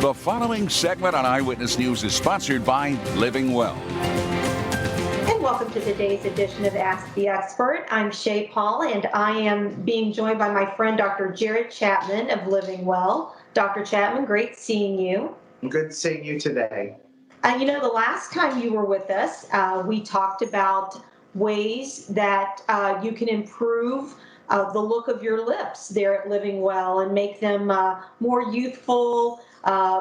The following segment on Eyewitness News is sponsored by Living Well. And welcome to today's edition of Ask the Expert. I'm Shay Paul, and I am being joined by my friend Dr. Jared Chapman of Living Well. Dr. Chapman, great seeing you. Good seeing you today. The last time you were with us, we talked about ways that you can improve the look of your lips there at Living Well and make them more youthful,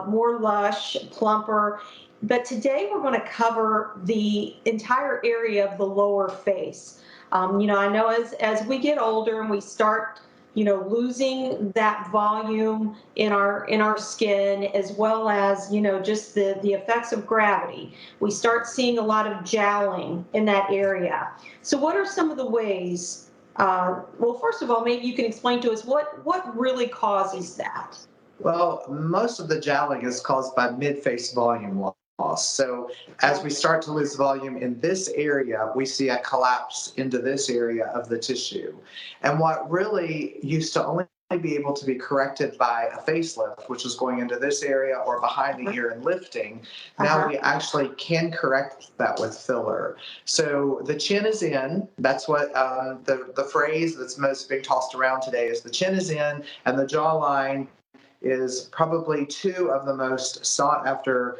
more lush, plumper. But today we're going to cover the entire area of the lower face. I know as we get older and we start losing that volume in our skin, as well as just the effects of gravity, we start seeing a lot of jowling in that area. So what are some of the ways, well, first of all, maybe you can explain to us what really causes that? Well, most of the jowling is caused by mid-face volume loss. So as we start to lose volume in this area, we see a collapse into this area of the tissue. And what really used to only be able to be corrected by a facelift, which is going into this area or behind the ear and lifting, now we actually can correct that with filler. So the chin is in. That's what the phrase that's most being tossed around today is the chin is in, and the jawline is probably two of the most sought after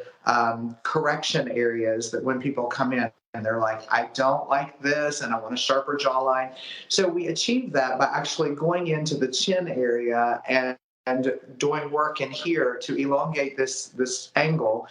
correction areas that when people come in and they're like, I don't like this and I want a sharper jawline. So we achieve that by actually going into the chin area and doing work in here to elongate this angle.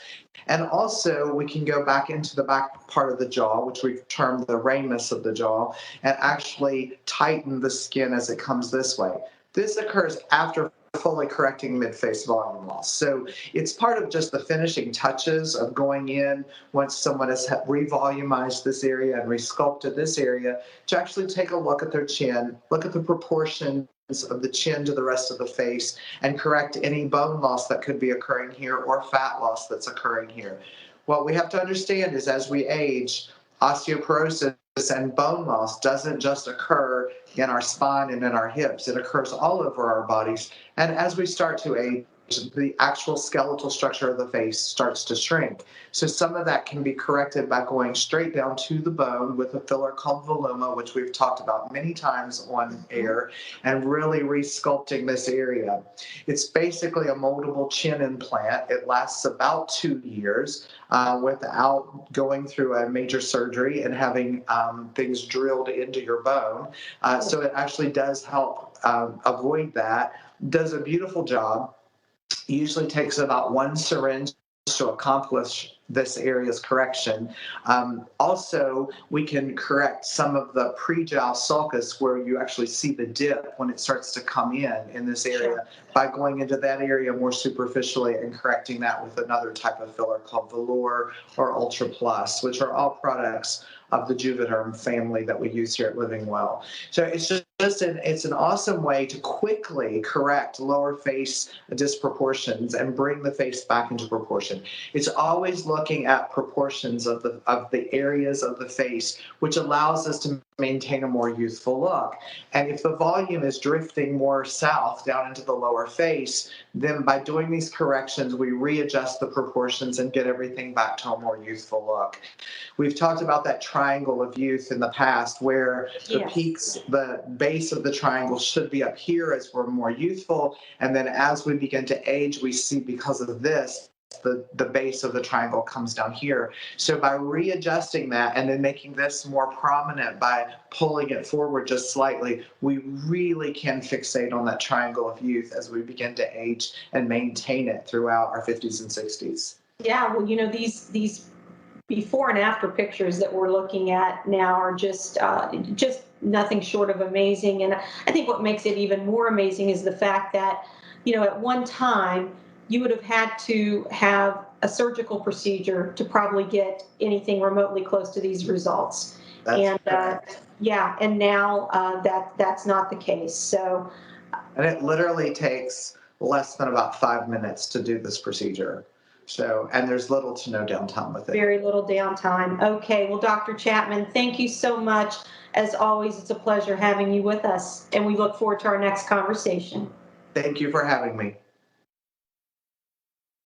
And also we can go back into the back part of the jaw, which we've termed the ramus of the jaw, and actually tighten the skin as it comes this way. This occurs after fully correcting mid-face volume loss. So it's part of just the finishing touches of going in once someone has revolumized this area and resculpted this area to actually take a look at their chin, look at the proportions of the chin to the rest of the face, and correct any bone loss that could be occurring here or fat loss that's occurring here. What we have to understand is as we age, osteoporosis and bone loss doesn't just occur in our spine and in our hips. It occurs all over our bodies. And as we start to age, the actual skeletal structure of the face starts to shrink. So some of that can be corrected by going straight down to the bone with a filler called Voluma, which we've talked about many times on air, and really resculpting this area. It's basically a moldable chin implant. It lasts about 2 years without going through a major surgery and having things drilled into your bone. So it actually does help avoid that. Does a beautiful job. Usually takes about 1 syringe to accomplish this area's correction. Also, we can correct some of the pre-jowl sulcus where you actually see the dip when it starts to come in this area by going into that area more superficially and correcting that with another type of filler called Velour or Ultra Plus, which are all products of the Juvederm family that we use here at Living Well. So it's an awesome way to quickly correct lower face disproportions and bring the face back into proportion. It's always looking at proportions of the areas of the face, which allows us to maintain a more youthful look. And if the volume is drifting more south down into the lower face, then by doing these corrections, we readjust the proportions and get everything back to a more youthful look. We've talked about that triangle of youth in the past where the peaks, the base of the triangle should be up here as we're more youthful. And then as we begin to age, we see because of this, the base of the triangle comes down here. So by readjusting that and then making this more prominent by pulling it forward just slightly, we really can fixate on that triangle of youth as we begin to age and maintain it throughout our 50s and 60s. Yeah, well, these before and after pictures that we're looking at now are just nothing short of amazing. And I think what makes it even more amazing is the fact that, at one time, you would have had to have a surgical procedure to probably get anything remotely close to these results. And now that's not the case. So, and it literally takes less than about 5 minutes to do this procedure. So, and there's little to no downtime with it. Very little downtime. Okay, well, Dr. Chapman, thank you so much. As always, it's a pleasure having you with us, and we look forward to our next conversation. Thank you for having me.